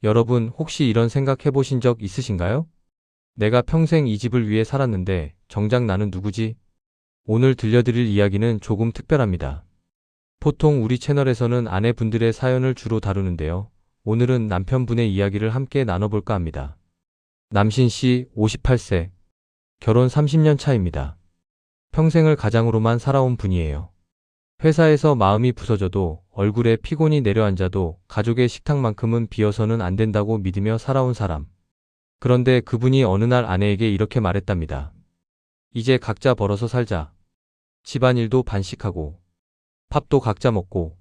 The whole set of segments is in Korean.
여러분 혹시 이런 생각 해보신 적 있으신가요? 내가 평생 이 집을 위해 살았는데 정작 나는 누구지? 오늘 들려드릴 이야기는 조금 특별합니다. 보통 우리 채널에서는 아내분들의 사연을 주로 다루는데요. 오늘은 남편분의 이야기를 함께 나눠볼까 합니다. 남신 씨 58세, 결혼 30년 차입니다. 평생을 가장으로만 살아온 분이에요. 회사에서 마음이 부서져도 얼굴에 피곤이 내려앉아도 가족의 식탁만큼은 비어서는 안 된다고 믿으며 살아온 사람. 그런데 그분이 어느 날 아내에게 이렇게 말했답니다. 이제 각자 벌어서 살자. 집안일도 반씩 하고, 밥도 각자 먹고,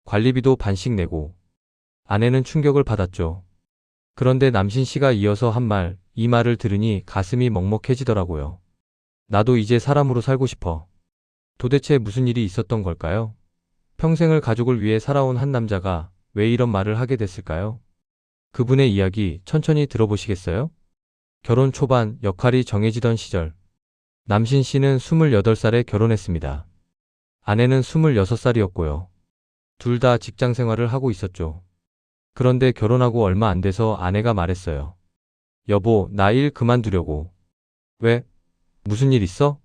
관리비도 반씩 내고. 아내는 충격을 받았죠. 그런데 남신 씨가 이어서 한 말, 이 말을 들으니 가슴이 먹먹해지더라고요. 나도 이제 사람으로 살고 싶어. 도대체 무슨 일이 있었던 걸까요? 평생을 가족을 위해 살아온 한 남자가 왜 이런 말을 하게 됐을까요? 그분의 이야기 천천히 들어보시겠어요? 결혼 초반 역할이 정해지던 시절. 남신 씨는 28살에 결혼했습니다. 아내는 26살이었고요. 둘 다 직장 생활을 하고 있었죠. 그런데 결혼하고 얼마 안 돼서 아내가 말했어요. 여보, 나 일 그만두려고. 왜? 무슨 일 있어?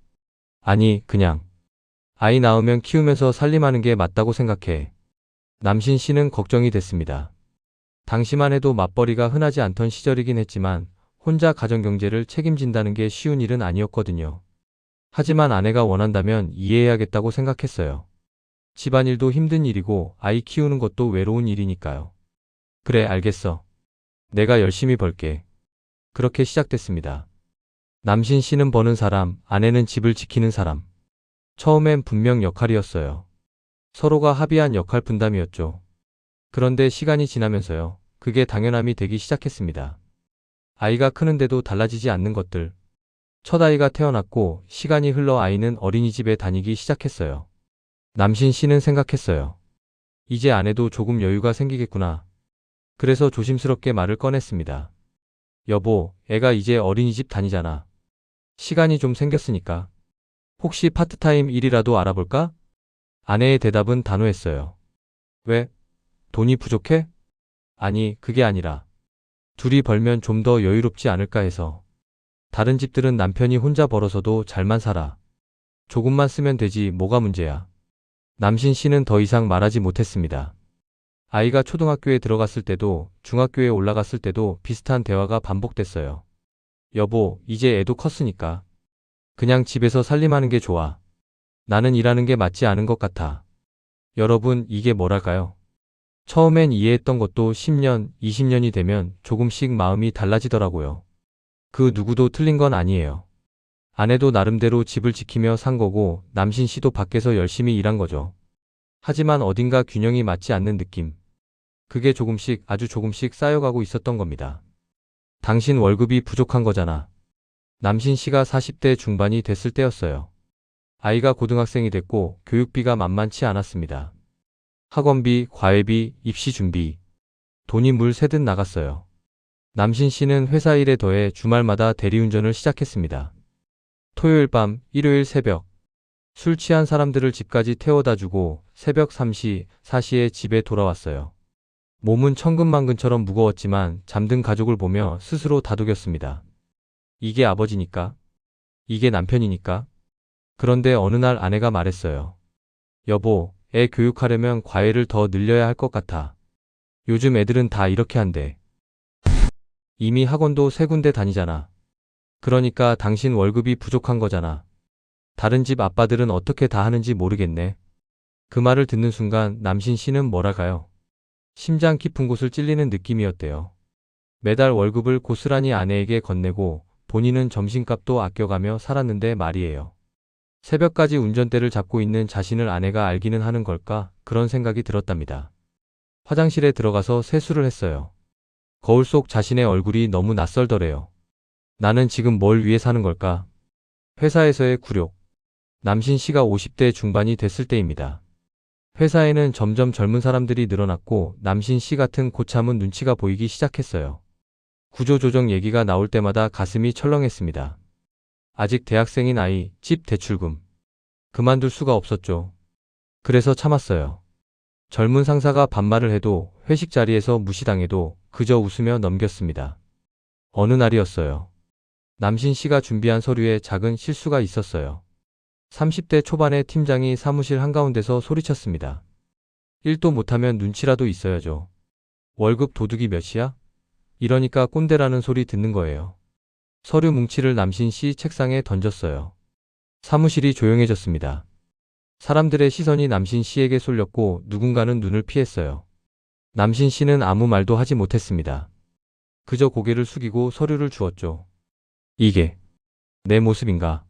아니, 그냥. 아이 낳으면 키우면서 살림하는 게 맞다고 생각해. 남신 씨는 걱정이 됐습니다. 당시만 해도 맞벌이가 흔하지 않던 시절이긴 했지만 혼자 가정경제를 책임진다는 게 쉬운 일은 아니었거든요. 하지만 아내가 원한다면 이해해야겠다고 생각했어요. 집안일도 힘든 일이고 아이 키우는 것도 외로운 일이니까요. 그래, 알겠어. 내가 열심히 벌게. 그렇게 시작됐습니다. 남신 씨는 버는 사람, 아내는 집을 지키는 사람. 처음엔 분명 역할이었어요. 서로가 합의한 역할 분담이었죠. 그런데 시간이 지나면서요. 그게 당연함이 되기 시작했습니다. 아이가 크는데도 달라지지 않는 것들. 첫 아이가 태어났고 시간이 흘러 아이는 어린이집에 다니기 시작했어요. 남신 씨는 생각했어요. 이제 아내도 조금 여유가 생기겠구나. 그래서 조심스럽게 말을 꺼냈습니다. 여보, 애가 이제 어린이집 다니잖아. 시간이 좀 생겼으니까. 혹시 파트타임 일이라도 알아볼까? 아내의 대답은 단호했어요. 왜? 돈이 부족해? 아니, 그게 아니라. 둘이 벌면 좀 더 여유롭지 않을까 해서. 다른 집들은 남편이 혼자 벌어서도 잘만 살아. 조금만 쓰면 되지 뭐가 문제야. 남신 씨는 더 이상 말하지 못했습니다. 아이가 초등학교에 들어갔을 때도 중학교에 올라갔을 때도 비슷한 대화가 반복됐어요. 여보, 이제 애도 컸으니까. 그냥 집에서 살림하는 게 좋아. 나는 일하는 게 맞지 않은 것 같아. 여러분, 이게 뭐랄까요? 처음엔 이해했던 것도 10년, 20년이 되면 조금씩 마음이 달라지더라고요. 그 누구도 틀린 건 아니에요. 아내도 나름대로 집을 지키며 산 거고 남신 씨도 밖에서 열심히 일한 거죠. 하지만 어딘가 균형이 맞지 않는 느낌. 그게 조금씩 아주 조금씩 쌓여가고 있었던 겁니다. 당신 월급이 부족한 거잖아. 남신 씨가 40대 중반이 됐을 때였어요. 아이가 고등학생이 됐고 교육비가 만만치 않았습니다. 학원비, 과외비, 입시 준비. 돈이 물 새듯 나갔어요. 남신 씨는 회사 일에 더해 주말마다 대리운전을 시작했습니다. 토요일 밤, 일요일 새벽. 술 취한 사람들을 집까지 태워다 주고 새벽 3시, 4시에 집에 돌아왔어요. 몸은 천근만근처럼 무거웠지만 잠든 가족을 보며 스스로 다독였습니다. 이게 아버지니까? 이게 남편이니까? 그런데 어느 날 아내가 말했어요. 여보, 애 교육하려면 과외를 더 늘려야 할 것 같아. 요즘 애들은 다 이렇게 한대. 이미 학원도 3군데 다니잖아. 그러니까 당신 월급이 부족한 거잖아. 다른 집 아빠들은 어떻게 다 하는지 모르겠네. 그 말을 듣는 순간 남신 씨는 뭐랄까요? 심장 깊은 곳을 찔리는 느낌이었대요. 매달 월급을 고스란히 아내에게 건네고 본인은 점심값도 아껴가며 살았는데 말이에요. 새벽까지 운전대를 잡고 있는 자신을 아내가 알기는 하는 걸까? 그런 생각이 들었답니다. 화장실에 들어가서 세수를 했어요. 거울 속 자신의 얼굴이 너무 낯설더래요. 나는 지금 뭘 위해 사는 걸까? 회사에서의 굴욕. 남신 씨가 50대 중반이 됐을 때입니다. 회사에는 점점 젊은 사람들이 늘어났고 남신 씨 같은 고참은 눈치가 보이기 시작했어요. 구조조정 얘기가 나올 때마다 가슴이 철렁했습니다. 아직 대학생인 아이, 집 대출금. 그만둘 수가 없었죠. 그래서 참았어요. 젊은 상사가 반말을 해도 회식 자리에서 무시당해도 그저 웃으며 넘겼습니다. 어느 날이었어요. 남신 씨가 준비한 서류에 작은 실수가 있었어요. 30대 초반의 팀장이 사무실 한가운데서 소리쳤습니다. 일도 못하면 눈치라도 있어야죠. 월급 도둑이 몇이야? 이러니까 꼰대라는 소리 듣는 거예요. 서류 뭉치를 남신 씨 책상에 던졌어요. 사무실이 조용해졌습니다. 사람들의 시선이 남신 씨에게 쏠렸고 누군가는 눈을 피했어요. 남신 씨는 아무 말도 하지 못했습니다. 그저 고개를 숙이고 서류를 주었죠. 이게 내 모습인가?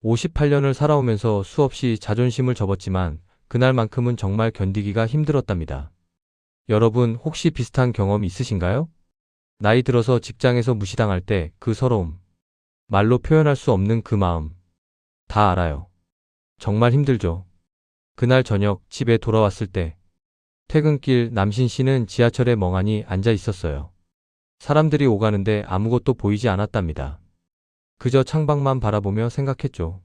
58년을 살아오면서 수없이 자존심을 접었지만 그날만큼은 정말 견디기가 힘들었답니다. 여러분 혹시 비슷한 경험 있으신가요? 나이 들어서 직장에서 무시당할 때 그 서러움, 말로 표현할 수 없는 그 마음, 다 알아요. 정말 힘들죠. 그날 저녁 집에 돌아왔을 때 퇴근길 남신 씨는 지하철에 멍하니 앉아 있었어요. 사람들이 오가는데 아무것도 보이지 않았답니다. 그저 창밖만 바라보며 생각했죠.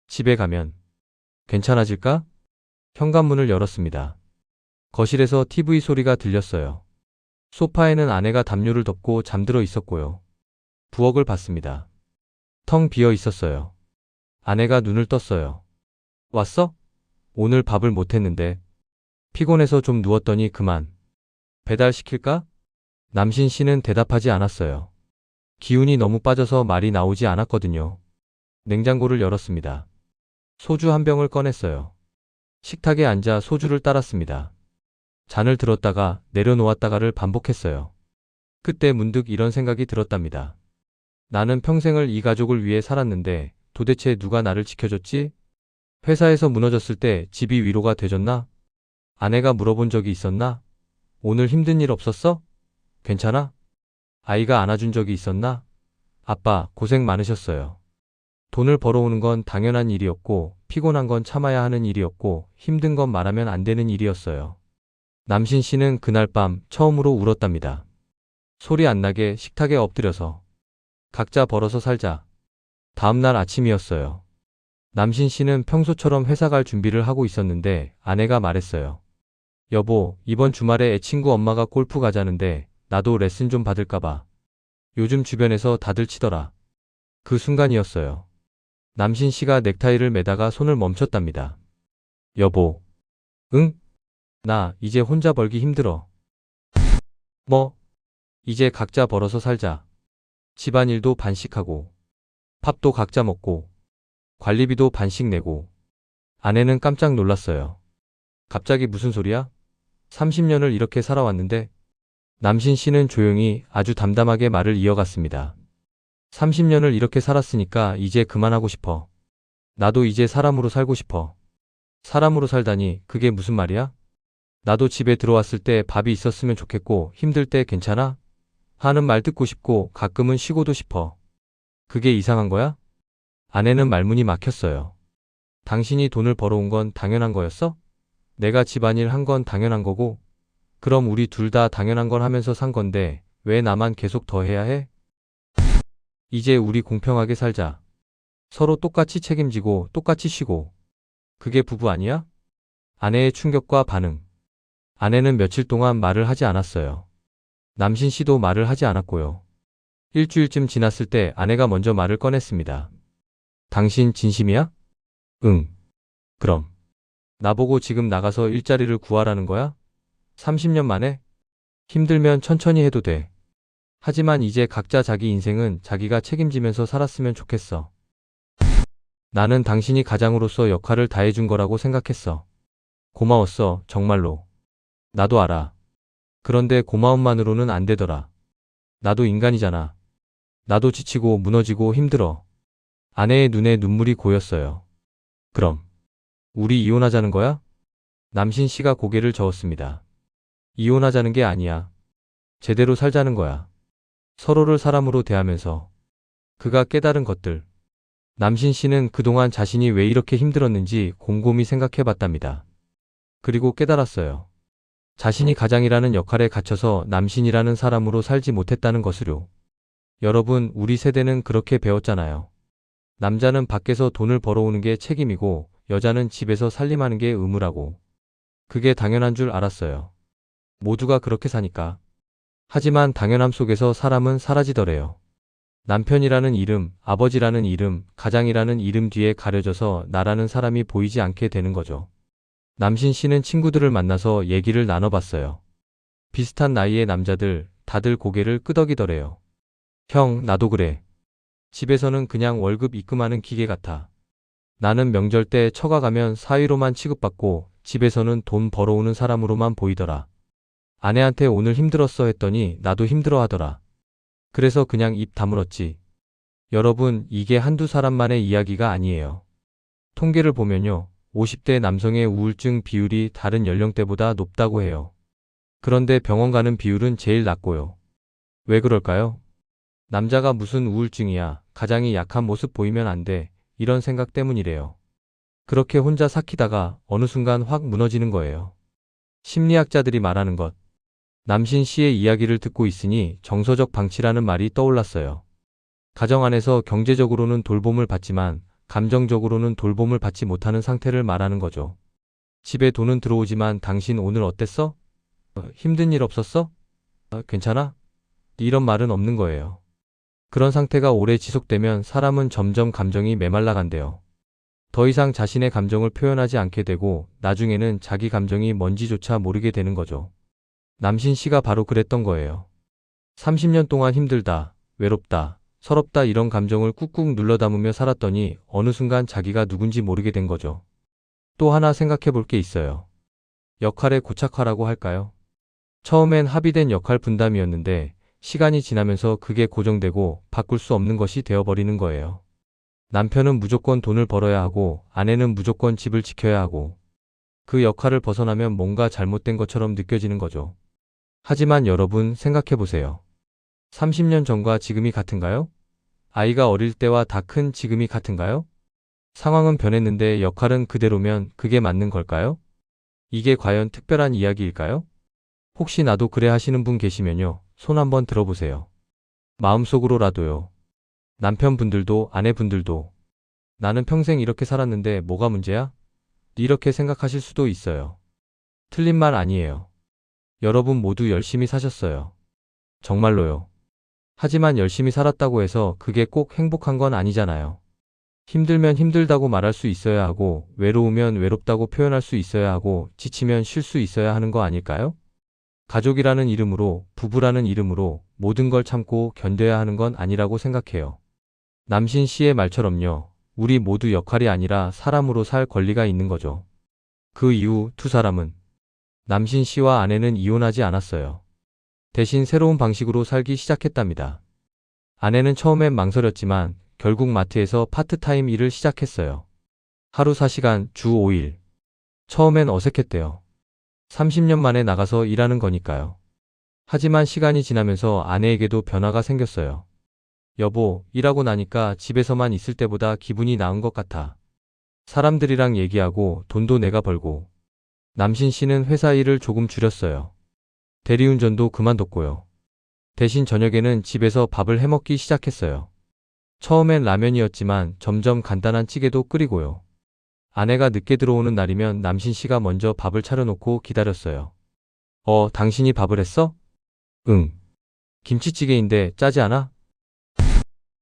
집에 가면 괜찮아질까? 현관문을 열었습니다. 거실에서 TV 소리가 들렸어요. 소파에는 아내가 담요를 덮고 잠들어 있었고요. 부엌을 봤습니다. 텅 비어 있었어요. 아내가 눈을 떴어요. 왔어? 오늘 밥을 못했는데. 피곤해서 좀 누웠더니 그만. 배달시킬까? 남신 씨는 대답하지 않았어요. 기운이 너무 빠져서 말이 나오지 않았거든요. 냉장고를 열었습니다. 소주 한 병을 꺼냈어요. 식탁에 앉아 소주를 따랐습니다. 잔을 들었다가 내려놓았다가를 반복했어요. 그때 문득 이런 생각이 들었답니다. 나는 평생을 이 가족을 위해 살았는데 도대체 누가 나를 지켜줬지? 회사에서 무너졌을 때 집이 위로가 돼줬나? 아내가 물어본 적이 있었나? 오늘 힘든 일 없었어? 괜찮아? 아이가 안아준 적이 있었나? 아빠, 고생 많으셨어요. 돈을 벌어오는 건 당연한 일이었고, 피곤한 건 참아야 하는 일이었고, 힘든 건 말하면 안 되는 일이었어요. 남신 씨는 그날 밤 처음으로 울었답니다. 소리 안 나게 식탁에 엎드려서. 각자 벌어서 살자. 다음날 아침이었어요. 남신 씨는 평소처럼 회사 갈 준비를 하고 있었는데 아내가 말했어요. 여보, 이번 주말에 애 친구 엄마가 골프 가자는데 나도 레슨 좀 받을까봐. 요즘 주변에서 다들 치더라. 그 순간이었어요. 남신 씨가 넥타이를 매다가 손을 멈췄답니다. 여보. 응? 나 이제 혼자 벌기 힘들어. 뭐? 이제 각자 벌어서 살자. 집안일도 반씩 하고, 밥도 각자 먹고, 관리비도 반씩 내고. 아내는 깜짝 놀랐어요. 갑자기 무슨 소리야? 30년을 이렇게 살아왔는데? 남신 씨는 조용히 아주 담담하게 말을 이어갔습니다. 30년을 이렇게 살았으니까 이제 그만하고 싶어. 나도 이제 사람으로 살고 싶어. 사람으로 살다니 그게 무슨 말이야? 나도 집에 들어왔을 때 밥이 있었으면 좋겠고 힘들 때 괜찮아? 하는 말 듣고 싶고 가끔은 쉬고도 싶어. 그게 이상한 거야? 아내는 말문이 막혔어요. 당신이 돈을 벌어온 건 당연한 거였어? 내가 집안일 한 건 당연한 거고, 그럼 우리 둘 다 당연한 걸 하면서 산 건데 왜 나만 계속 더 해야 해? 이제 우리 공평하게 살자. 서로 똑같이 책임지고 똑같이 쉬고. 그게 부부 아니야? 아내의 충격과 반응. 아내는 며칠 동안 말을 하지 않았어요. 남신 씨도 말을 하지 않았고요. 일주일쯤 지났을 때 아내가 먼저 말을 꺼냈습니다. 당신 진심이야? 응. 그럼. 나보고 지금 나가서 일자리를 구하라는 거야? 30년 만에? 힘들면 천천히 해도 돼. 하지만 이제 각자 자기 인생은 자기가 책임지면서 살았으면 좋겠어. 나는 당신이 가장으로서 역할을 다해준 거라고 생각했어. 고마웠어, 정말로. 나도 알아. 그런데 고마움만으로는 안 되더라. 나도 인간이잖아. 나도 지치고 무너지고 힘들어. 아내의 눈에 눈물이 고였어요. 그럼, 우리 이혼하자는 거야? 남신 씨가 고개를 저었습니다. 이혼하자는 게 아니야. 제대로 살자는 거야. 서로를 사람으로 대하면서. 그가 깨달은 것들. 남신 씨는 그동안 자신이 왜 이렇게 힘들었는지 곰곰이 생각해 봤답니다. 그리고 깨달았어요. 자신이 가장이라는 역할에 갇혀서 남신이라는 사람으로 살지 못했다는 것을요. 여러분, 우리 세대는 그렇게 배웠잖아요. 남자는 밖에서 돈을 벌어오는 게 책임이고 여자는 집에서 살림하는 게 의무라고. 그게 당연한 줄 알았어요. 모두가 그렇게 사니까. 하지만 당연함 속에서 사람은 사라지더래요. 남편이라는 이름, 아버지라는 이름, 가장이라는 이름 뒤에 가려져서 나라는 사람이 보이지 않게 되는 거죠. 남신 씨는 친구들을 만나서 얘기를 나눠봤어요. 비슷한 나이의 남자들, 다들 고개를 끄덕이더래요. 형, 나도 그래. 집에서는 그냥 월급 입금하는 기계 같아. 나는 명절 때 처가 가면 사위로만 취급받고 집에서는 돈 벌어오는 사람으로만 보이더라. 아내한테 오늘 힘들었어 했더니 나도 힘들어 하더라. 그래서 그냥 입 다물었지. 여러분, 이게 한두 사람만의 이야기가 아니에요. 통계를 보면요. 50대 남성의 우울증 비율이 다른 연령대보다 높다고 해요. 그런데 병원 가는 비율은 제일 낮고요. 왜 그럴까요? 남자가 무슨 우울증이야, 가장이 약한 모습 보이면 안 돼, 이런 생각 때문이래요. 그렇게 혼자 삭히다가 어느 순간 확 무너지는 거예요. 심리학자들이 말하는 것. 남신 씨의 이야기를 듣고 있으니 정서적 방치라는 말이 떠올랐어요. 가정 안에서 경제적으로는 돌봄을 받지만 감정적으로는 돌봄을 받지 못하는 상태를 말하는 거죠. 집에 돈은 들어오지만 당신 오늘 어땠어? 힘든 일 없었어? 괜찮아? 이런 말은 없는 거예요. 그런 상태가 오래 지속되면 사람은 점점 감정이 메말라 간대요. 더 이상 자신의 감정을 표현하지 않게 되고 나중에는 자기 감정이 뭔지조차 모르게 되는 거죠. 남신 씨가 바로 그랬던 거예요. 30년 동안 힘들다, 외롭다, 서럽다 이런 감정을 꾹꾹 눌러 담으며 살았더니 어느 순간 자기가 누군지 모르게 된 거죠. 또 하나 생각해 볼 게 있어요. 역할의 고착화라고 할까요? 처음엔 합의된 역할 분담이었는데 시간이 지나면서 그게 고정되고 바꿀 수 없는 것이 되어버리는 거예요. 남편은 무조건 돈을 벌어야 하고 아내는 무조건 집을 지켜야 하고 그 역할을 벗어나면 뭔가 잘못된 것처럼 느껴지는 거죠. 하지만 여러분 생각해 보세요. 30년 전과 지금이 같은가요? 아이가 어릴 때와 다 큰 지금이 같은가요? 상황은 변했는데 역할은 그대로면 그게 맞는 걸까요? 이게 과연 특별한 이야기일까요? 혹시 나도 그래 하시는 분 계시면요. 손 한번 들어보세요. 마음속으로라도요. 남편분들도 아내분들도 나는 평생 이렇게 살았는데 뭐가 문제야? 이렇게 생각하실 수도 있어요. 틀린 말 아니에요. 여러분 모두 열심히 사셨어요. 정말로요. 하지만 열심히 살았다고 해서 그게 꼭 행복한 건 아니잖아요. 힘들면 힘들다고 말할 수 있어야 하고, 외로우면 외롭다고 표현할 수 있어야 하고, 지치면 쉴 수 있어야 하는 거 아닐까요? 가족이라는 이름으로, 부부라는 이름으로 모든 걸 참고 견뎌야 하는 건 아니라고 생각해요. 남신 씨의 말처럼요. 우리 모두 역할이 아니라 사람으로 살 권리가 있는 거죠. 그 이후 두 사람은 남신 씨와 아내는 이혼하지 않았어요. 대신 새로운 방식으로 살기 시작했답니다. 아내는 처음엔 망설였지만 결국 마트에서 파트타임 일을 시작했어요. 하루 4시간, 주 5일. 처음엔 어색했대요. 30년 만에 나가서 일하는 거니까요. 하지만 시간이 지나면서 아내에게도 변화가 생겼어요. 여보, 일하고 나니까 집에서만 있을 때보다 기분이 나은 것 같아. 사람들이랑 얘기하고 돈도 내가 벌고. 남신 씨는 회사 일을 조금 줄였어요. 대리운전도 그만뒀고요. 대신 저녁에는 집에서 밥을 해먹기 시작했어요. 처음엔 라면이었지만 점점 간단한 찌개도 끓이고요. 아내가 늦게 들어오는 날이면 남신 씨가 먼저 밥을 차려놓고 기다렸어요. 당신이 밥을 했어? 응. 김치찌개인데 짜지 않아?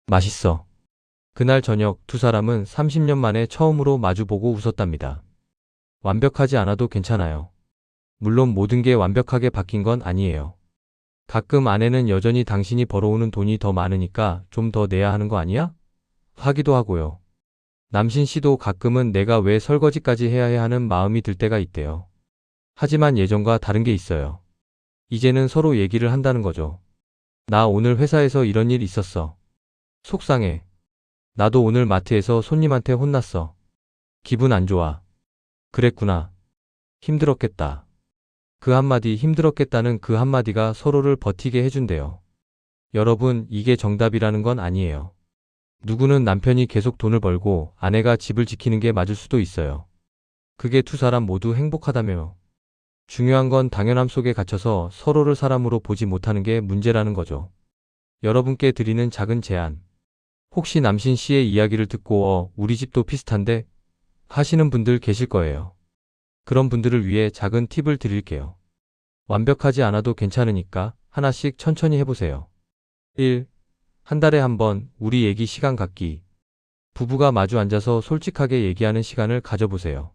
맛있어. 그날 저녁 두 사람은 30년 만에 처음으로 마주보고 웃었답니다. 완벽하지 않아도 괜찮아요. 물론 모든 게 완벽하게 바뀐 건 아니에요. 가끔 아내는 여전히 당신이 벌어오는 돈이 더 많으니까 좀 더 내야 하는 거 아니야? 하기도 하고요. 남신 씨도 가끔은 내가 왜 설거지까지 해야 해 하는 마음이 들 때가 있대요. 하지만 예전과 다른 게 있어요. 이제는 서로 얘기를 한다는 거죠. 나 오늘 회사에서 이런 일 있었어. 속상해. 나도 오늘 마트에서 손님한테 혼났어. 기분 안 좋아. 그랬구나. 힘들었겠다. 그 한마디 힘들었겠다는 그 한마디가 서로를 버티게 해준대요. 여러분, 이게 정답이라는 건 아니에요. 누구는 남편이 계속 돈을 벌고 아내가 집을 지키는 게 맞을 수도 있어요. 그게 두 사람 모두 행복하다며요. 중요한 건 당연함 속에 갇혀서 서로를 사람으로 보지 못하는 게 문제라는 거죠. 여러분께 드리는 작은 제안. 혹시 남신 씨의 이야기를 듣고 우리 집도 비슷한데? 하시는 분들 계실 거예요. 그런 분들을 위해 작은 팁을 드릴게요. 완벽하지 않아도 괜찮으니까 하나씩 천천히 해보세요. 1. 한 달에 한 번 우리 얘기 시간 갖기. 부부가 마주 앉아서 솔직하게 얘기하는 시간을 가져보세요.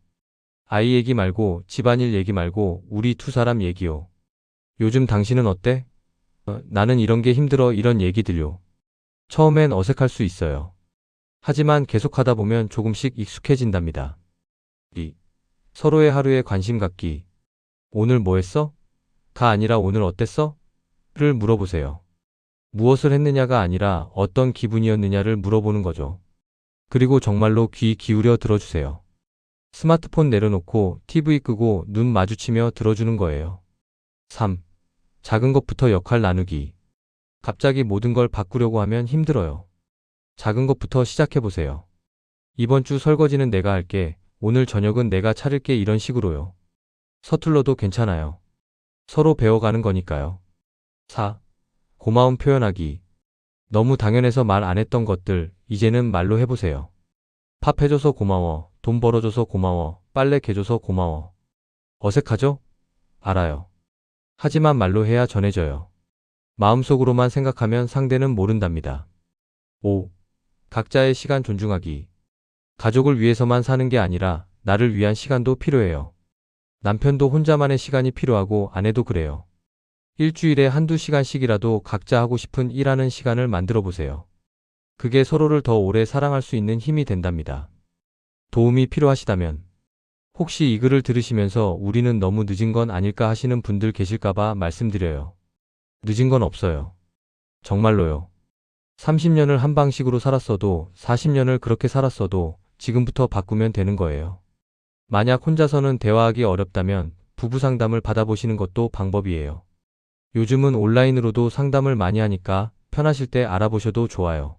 아이 얘기 말고, 집안일 얘기 말고, 우리 두 사람 얘기요. 요즘 당신은 어때? 나는 이런 게 힘들어, 이런 얘기들요. 처음엔 어색할 수 있어요. 하지만 계속하다 보면 조금씩 익숙해진답니다. 2. 서로의 하루에 관심 갖기. 오늘 뭐 했어? 가 아니라 오늘 어땠어? 를 물어보세요. 무엇을 했느냐가 아니라 어떤 기분이었느냐를 물어보는 거죠. 그리고 정말로 귀 기울여 들어주세요. 스마트폰 내려놓고 TV 끄고 눈 마주치며 들어주는 거예요. 3. 작은 것부터 역할 나누기. 갑자기 모든 걸 바꾸려고 하면 힘들어요. 작은 것부터 시작해보세요. 이번 주 설거지는 내가 할게. 오늘 저녁은 내가 차릴게. 이런 식으로요. 서툴러도 괜찮아요. 서로 배워가는 거니까요. 4. 고마움 표현하기. 너무 당연해서 말 안 했던 것들 이제는 말로 해보세요. 밥 해줘서 고마워. 돈 벌어줘서 고마워. 빨래 개줘서 고마워. 어색하죠? 알아요. 하지만 말로 해야 전해져요. 마음속으로만 생각하면 상대는 모른답니다. 5. 각자의 시간 존중하기. 가족을 위해서만 사는 게 아니라 나를 위한 시간도 필요해요. 남편도 혼자만의 시간이 필요하고 아내도 그래요. 일주일에 한두 시간씩이라도 각자 하고 싶은 일하는 시간을 만들어 보세요. 그게 서로를 더 오래 사랑할 수 있는 힘이 된답니다. 도움이 필요하시다면 혹시 이 글을 들으시면서 우리는 너무 늦은 건 아닐까 하시는 분들 계실까봐 말씀드려요. 늦은 건 없어요. 정말로요. 30년을 한 방식으로 살았어도 40년을 그렇게 살았어도 지금부터 바꾸면 되는 거예요. 만약 혼자서는 대화하기 어렵다면 부부 상담을 받아보시는 것도 방법이에요. 요즘은 온라인으로도 상담을 많이 하니까 편하실 때 알아보셔도 좋아요.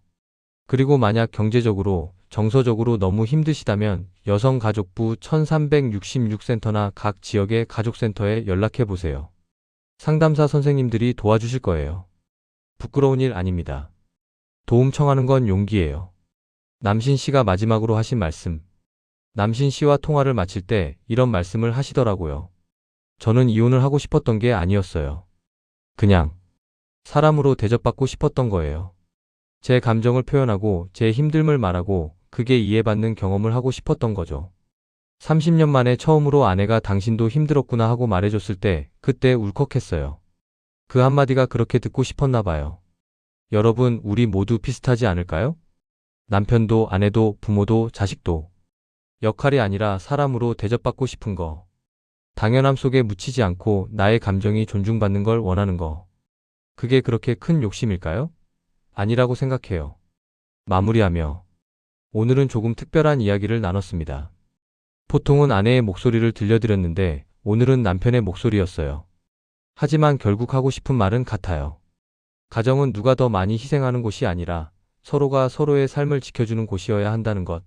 그리고 만약 경제적으로, 정서적으로 너무 힘드시다면 여성가족부 1366센터나 각 지역의 가족센터에 연락해 보세요. 상담사 선생님들이 도와주실 거예요. 부끄러운 일 아닙니다. 도움 청하는 건 용기예요. 남신 씨가 마지막으로 하신 말씀. 남신 씨와 통화를 마칠 때 이런 말씀을 하시더라고요. 저는 이혼을 하고 싶었던 게 아니었어요. 그냥 사람으로 대접받고 싶었던 거예요. 제 감정을 표현하고 제 힘듦을 말하고 그게 이해받는 경험을 하고 싶었던 거죠. 30년 만에 처음으로 아내가 당신도 힘들었구나 하고 말해줬을 때 그때 울컥했어요. 그 한마디가 그렇게 듣고 싶었나 봐요. 여러분, 우리 모두 비슷하지 않을까요? 남편도 아내도 부모도 자식도 역할이 아니라 사람으로 대접받고 싶은 거. 당연함 속에 묻히지 않고 나의 감정이 존중받는 걸 원하는 거. 그게 그렇게 큰 욕심일까요? 아니라고 생각해요. 마무리하며 오늘은 조금 특별한 이야기를 나눴습니다. 보통은 아내의 목소리를 들려드렸는데 오늘은 남편의 목소리였어요. 하지만 결국 하고 싶은 말은 같아요. 가정은 누가 더 많이 희생하는 곳이 아니라 서로가 서로의 삶을 지켜주는 곳이어야 한다는 것.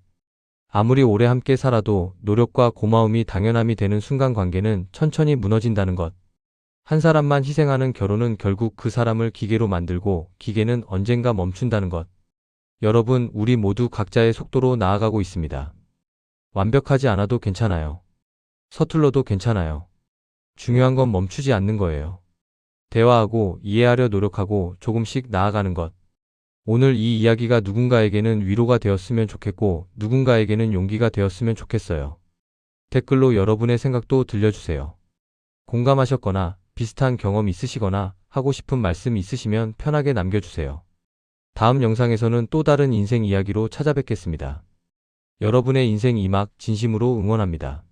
아무리 오래 함께 살아도 노력과 고마움이 당연함이 되는 순간 관계는 천천히 무너진다는 것. 한 사람만 희생하는 결혼은 결국 그 사람을 기계로 만들고 기계는 언젠가 멈춘다는 것. 여러분, 우리 모두 각자의 속도로 나아가고 있습니다. 완벽하지 않아도 괜찮아요. 서툴러도 괜찮아요. 중요한 건 멈추지 않는 거예요. 대화하고 이해하려 노력하고 조금씩 나아가는 것. 오늘 이 이야기가 누군가에게는 위로가 되었으면 좋겠고 누군가에게는 용기가 되었으면 좋겠어요. 댓글로 여러분의 생각도 들려주세요. 공감하셨거나 비슷한 경험 있으시거나 하고 싶은 말씀 있으시면 편하게 남겨주세요. 다음 영상에서는 또 다른 인생 이야기로 찾아뵙겠습니다. 여러분의 인생 2막 진심으로 응원합니다.